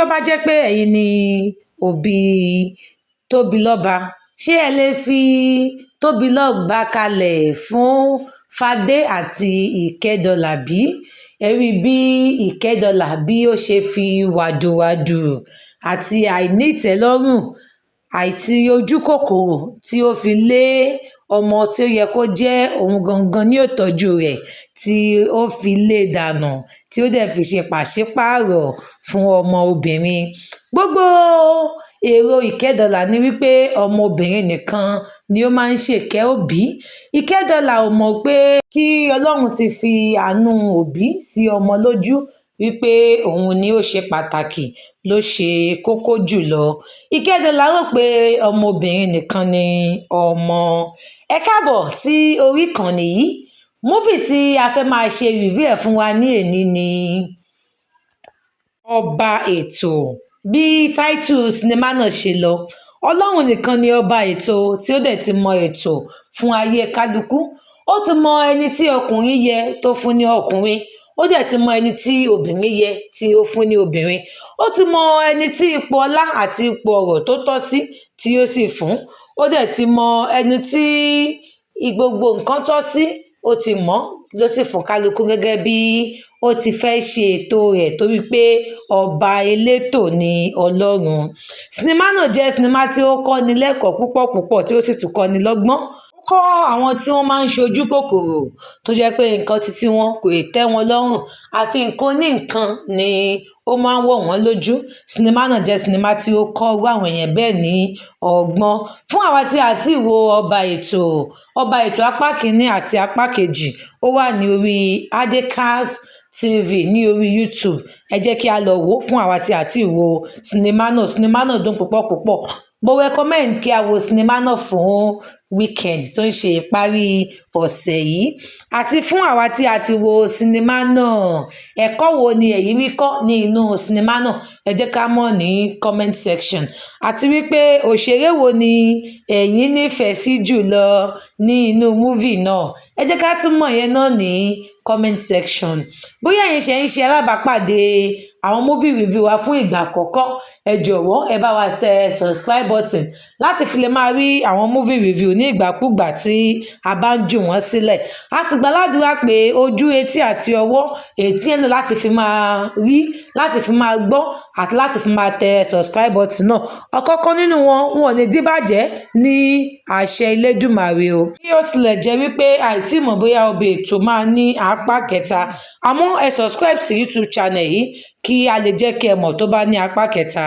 ó bá jẹ́ pé ẹ̀yin ni òbí Tóbilọ́ba, ṣé ẹ lè fi Tóbilọ́ba kalẹ̀ fún Fadé àti Ìkẹ́dọ̀là bí? Ẹ rí bí Ìkẹ́dọ̀là bí ó ṣe fi wàdùwàdù àti àìnítẹ̀lọ́rùn àti ojúkòkòrò tí ó fi lé ọmọ tí ó yẹ kó jẹ́ òun gangan ní òtọ́jú rẹ̀, tí ó fi lé dànù, tí ó dẹ̀ fi ṣe pàṣípààrọ̀ fún ọmọ obìnrin. Gbogbo èrò Ìkẹ́dọ̀là ni wípé ọmọ obìnrin nìkan ni ó máa ń ṣèkẹ́ òbí. Ìkẹ́dọ̀là ò mọ̀ pé kí Ọlọ́run ti fi àánú òbí sí ọmọ lójú, wípé òun ni ó ṣe pàtàkì, ló ṣe kókó jùlọ. Ìkẹ́dọ̀là rò pé ọmọbìnrin nìkan ni ọmọ. Ẹ káàbọ̀ sí orí ìkànnì yìí. Múfì tí a fẹ́ máa ṣe review ẹ̀ fún wa ní èní ni Ọba Ètò. Bí táítù sinimá náà ṣe lọ, Ọlọ́run nìkan ni ọba ètò, tí ó dẹ̀ ti mọ ètò fún ayé kálukú. Ó ti mọ ẹni tí ọkùnrin yẹ tó fún ní ọkùnrin, ó dẹ̀ ti mọ ẹni tí obìnrin yẹ tí ó fún ní obìnrin. Ó ti mọ ẹni tí ipò ọlá àti ipò ọrọ̀ tó tọ́ sí tí ó sì fún. Ó dẹ̀ ti mọ ẹni tí gbogbo nǹkan tọ́ sí, ó ti mọ̀, ló sì fún kálukú gẹ́gẹ́ bí ó ti fẹ́ ṣe ètò rẹ̀, torí pé ọba elétò ni Ọlọ́run. Sinimá náà jẹ́ sinimá tí ó kọ́ni lẹ́kọ̀ọ́ púpọ̀ púpọ̀, tí ó sì tún kọ́ni lọ́gbọ́n. Ó kọ́ àwọn tí wọ́n máa ń ṣojú kòkòrò, tó jẹ́ pé nǹkan titi wọn kò tẹ́ wọn lọ́rùn, àfi nǹkan ní nǹkan ni ó máa ń wọ̀ wọ́n lójú. Sinimá náà jẹ́ sinimá tí ó kọ́ irú àwọn èèyàn bẹ́ẹ̀ ní ọgbọ́n. Fún àwa tí a ti wo Ọba Ètò apá kìíní àti apá kejì, ó wà ní orí Adekaz TV ní orí YouTube. Ẹ jẹ́ kí a lọ wò ó fún àwa tí a ti wo sinimá náà. Sinimá náà dùn púpọ̀ púpọ̀. Mo recommend kí a wo sinimá náà fún weekend tó ń ṣe ìparí ọ̀sẹ̀ yìí. Àti fún àwa tí a ti wo sinimá náà, ẹ̀kọ́ wo ni ẹ̀yin rí kọ́ ní inú sinimá náà? Ẹ jẹ́ ká mọ̀ ní comment section. Àti wípé òṣèré wo ni ẹ̀yin nífẹ̀ẹ́ sí jùlọ ní inú movie náà? Ẹ jẹ́ ká tún mọ̀ yẹn náà ní comment section. Bóyá ẹ̀yin ṣe ń ṣe alábàápàdé àwọn movie review wa fún ìgbà àkọ́kọ́, ẹ jọ̀wọ́ ẹ bá wa tẹ subscribe button láti fi lè máa rí àwọn movie review ní ìgbàkúgbà tí a bá ń jù wọ́n sílẹ̀. A sì gbàládùra pé ojú, etí àti ọwọ́ ètí ẹnu láti fi máa rí, láti fi máa gbọ́ àti láti fi máa tẹ subscribe button náà. Ọ̀kọ̀ọ̀kan nínú wọn ò ní díbàjẹ́ ní àṣẹ Elédùmarè o. Bí ó tilẹ̀ jẹ́ wípé àìtí mọ̀ bóyá Ọba Ètò máa ní apá kẹta, àmọ́ ẹ subscribe sí YouTube channel yìí kí a lè jẹ́ kí ẹ mọ̀ tó bá ní apá kẹta.